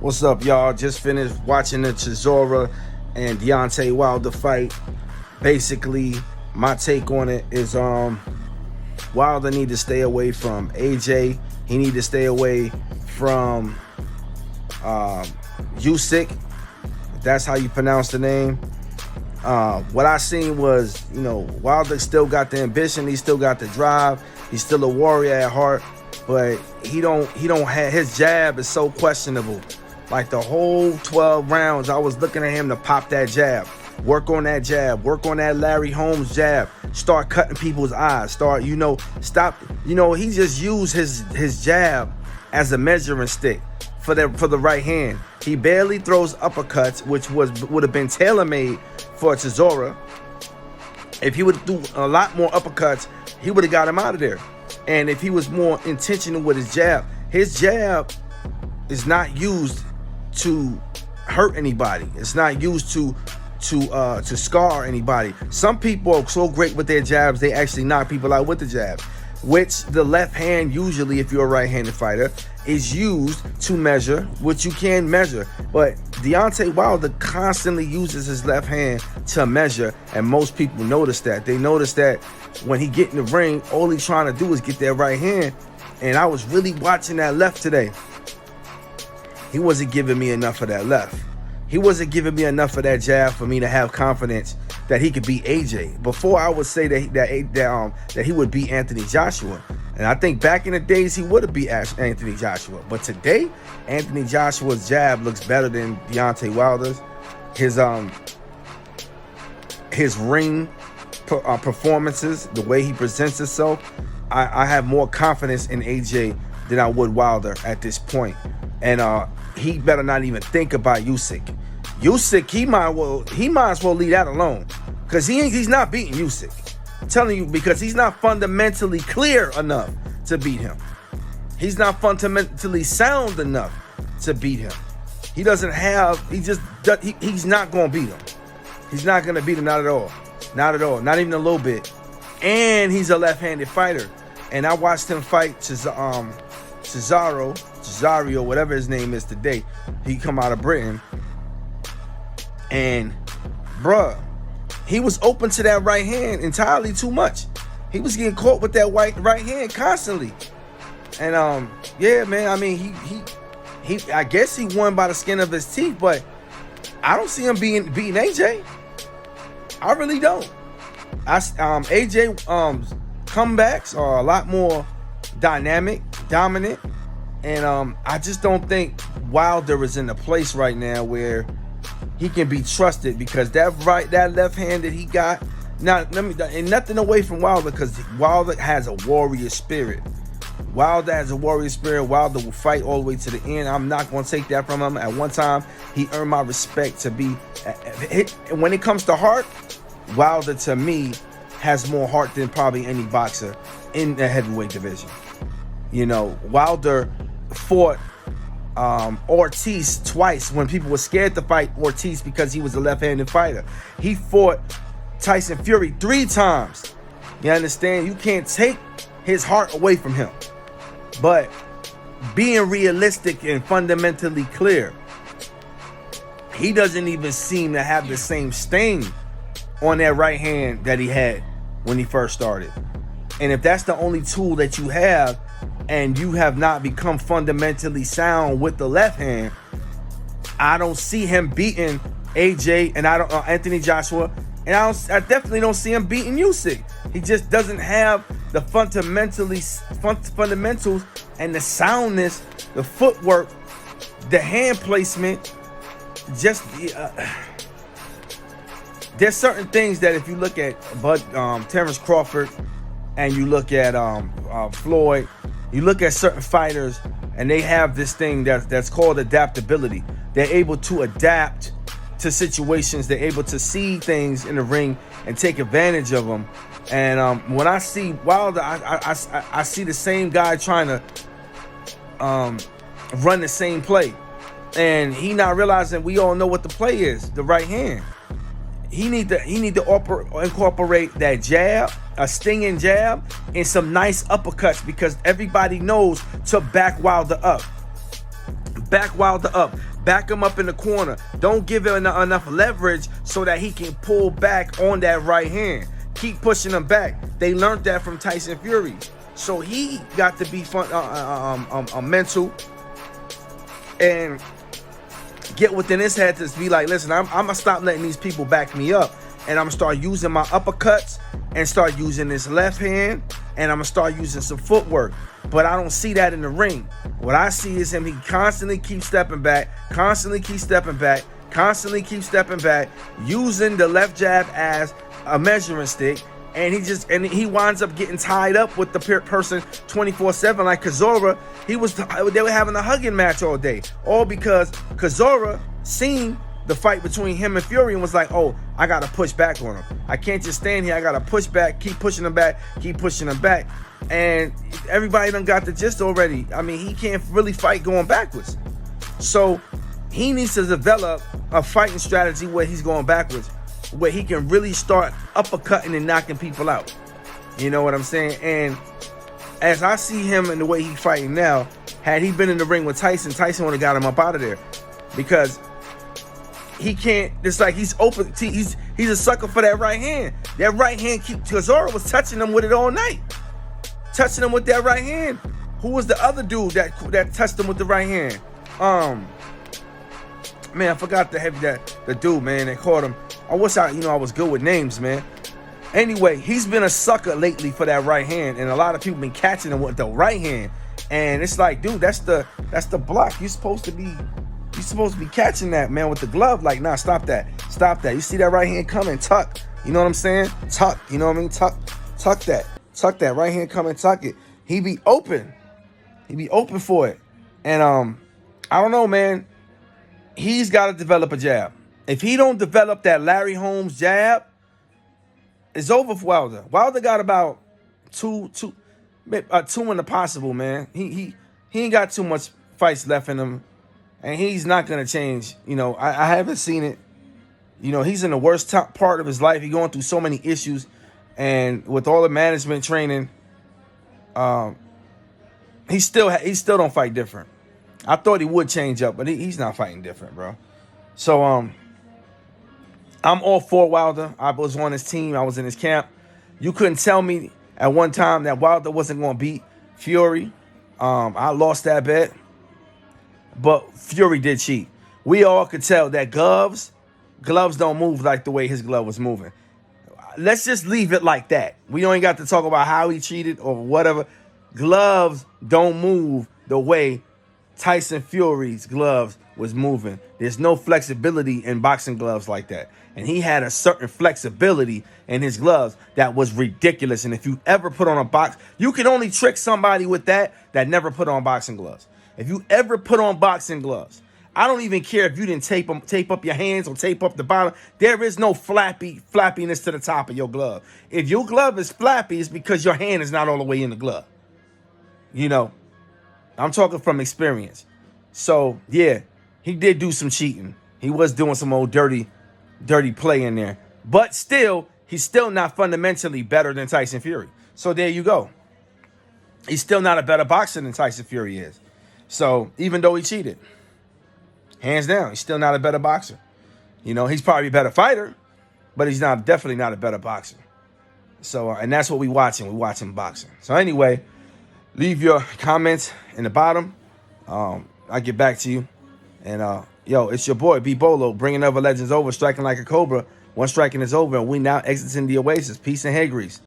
What's up, y'all? Just finished watching the Chisora and Deontay Wilder fight. Basically, my take on it is Wilder need to stay away from AJ. He need to stay away from Usyk. If that's how you pronounce the name. What I seen was, Wilder still got the ambition. He still got the drive. He's still a warrior at heart, but he don't have, his jab is so questionable. Like the whole 12 rounds, I was looking at him to pop that jab. Work on that jab. Work on that Larry Holmes jab. Start cutting people's eyes. Stop. He just used his jab as a measuring stick for the right hand. He barely throws uppercuts, which would have been tailor-made for Chisora. If he would do a lot more uppercuts, he would have got him out of there. And if he was more intentional with his jab is not used to hurt anybody. It's not used to scar anybody. Some people are so great with their jabs, they actually knock people out with the jab, which the left hand usually, if you're a right-handed fighter, is used to measure what you can measure. But Deontay Wilder constantly uses his left hand to measure, and most people notice that. They notice that when he get in the ring, all he's trying to do is get that right hand. And I was really watching that left today. He wasn't giving me enough of that left. He wasn't giving me enough of that jab for me to have confidence that he could beat AJ. Before, I would say that he would beat Anthony Joshua. And I think back in the days, he would have beat Anthony Joshua. But today, Anthony Joshua's jab looks better than Deontay Wilder's. His ring performances, the way he presents himself, I have more confidence in AJ than I would Wilder at this point. And he better not even think about Usyk. Usyk, he might as well leave that alone, because he's not beating Usyk. I'm telling you, because he's not fundamentally clear enough to beat him. He's not fundamentally sound enough to beat him. He's not going to beat him. He's not going to beat him, not at all. Not at all. Not even a little bit. And he's a left-handed fighter. And I watched him fight Cesario, whatever his name is today. He come out of Britain. And, bruh, he was open to that right hand entirely too much. He was getting caught with that right hand constantly. And, yeah, man, I mean, he I guess he won by the skin of his teeth, but I don't see him beating AJ. I really don't. AJ comebacks are a lot more dynamic, dominant, and I just don't think Wilder is in a place right now where he can be trusted, because that left hand that he got. Now, and nothing away from Wilder, because Wilder has a warrior spirit. Wilder will fight all the way to the end. I'm not going to take that from him. At one time, he earned my respect to be. When it comes to heart, Wilder, to me, has more heart than probably any boxer in the heavyweight division. Wilder fought Ortiz twice when people were scared to fight Ortiz because he was a left-handed fighter. He fought Tyson Fury 3 times. You understand? You can't take his heart away from him. But being realistic and fundamentally clear, he doesn't even seem to have the same sting on that right hand that he had when he first started. And if that's the only tool that you have, and you have not become fundamentally sound with the left hand, I don't see him beating AJ, and Anthony Joshua, and I definitely don't see him beating Usyk. He just doesn't have the fundamentals and the soundness, the footwork, the hand placement. Just there's certain things that if you look at Terrence Crawford, and you look at Floyd, you look at certain fighters, and they have this thing that's called adaptability. They're able to adapt to situations. They're able to see things in the ring and take advantage of them. And when I see Wilder, I see the same guy trying to run the same play, and he not realizing we all know what the play is, the right hand. He need to incorporate that jab, a stinging jab, and some nice uppercuts, because everybody knows to back Wilder up. Back Wilder up. Back him up in the corner. Don't give him enough leverage so that he can pull back on that right hand. Keep pushing him back. They learned that from Tyson Fury. So he got to be mental and get within his head to be like, listen, I'm going to stop letting these people back me up. And I'm going to start using my uppercuts and start using this left hand. And I'm going to start using some footwork. But I don't see that in the ring. What I see is him, he constantly keeps stepping back, using the left jab as a measuring stick. And he winds up getting tied up with the person 24/7 like Chisora. They were having a hugging match all day. All because Chisora seen the fight between him and Fury and was like, oh, I got to push back on him. I can't just stand here. I got to push back, keep pushing him back. And everybody done got the gist already. I mean, he can't really fight going backwards. So he needs to develop a fighting strategy where he's going backwards, where he can really start uppercutting and knocking people out. You know what I'm saying? And as I see him and the way he's fighting now, had he been in the ring with Tyson would have got him up out of there. Because he can't, it's like he's open, he's a sucker for that right hand. That right hand, Chisora was touching him with it all night. Touching him with that right hand. Who was the other dude that touched him with the right hand? Man, I forgot the dude, man, that caught him. I wish I was good with names, man. Anyway, he's been a sucker lately for that right hand, and a lot of people been catching him with the right hand. And it's like, dude, that's the block. You're supposed to be catching that, man, with the glove. Like, nah, stop that. You see that right hand coming, tuck. You know what I'm saying? Tuck. You know what I mean? Tuck that. Tuck that right hand, come and tuck it. He be open for it. And I don't know, man. He's got to develop a jab. If he don't develop that Larry Holmes jab, it's over for Wilder. Wilder got about two in the possible, man. He ain't got too much fights left in him, and he's not gonna change. You know, I haven't seen it. You know, he's in the worst part of his life. He's going through so many issues. And with all the management training, he still don't fight different. I thought he would change up, but he's not fighting different, bro. So I'm all for Wilder. I was on his team. I was in his camp. You couldn't tell me at one time that Wilder wasn't going to beat Fury. I lost that bet, but Fury did cheat. We all could tell that gloves don't move like the way his glove was moving. Let's just leave it like that. We don't even got to talk about how he cheated or whatever. Gloves don't move the way Tyson Fury's gloves was moving. There's no flexibility in boxing gloves like that. And he had a certain flexibility in his gloves that was ridiculous. And if you ever put on a box, you can only trick somebody with that never put on boxing gloves. If you ever put on boxing gloves, I don't even care if you didn't tape up your hands or tape up the bottom. There is no flappiness to the top of your glove. If your glove is flappy, it's because your hand is not all the way in the glove. You know, I'm talking from experience. So, yeah, he did do some cheating. He was doing some old dirty play in there. But still, he's still not fundamentally better than Tyson Fury. So there you go. He's still not a better boxer than Tyson Fury is. So even though he cheated, hands down, he's still not a better boxer. You know, he's probably a better fighter, but he's definitely not a better boxer. So, and that's what we're watching. We're watching boxing. So anyway, leave your comments in the bottom. I'll get back to you. And yo, it's your boy B.O.L.O, bringing other legends over, striking like a cobra. One striking is over, and we now exiting the oasis. Peace and hair grease.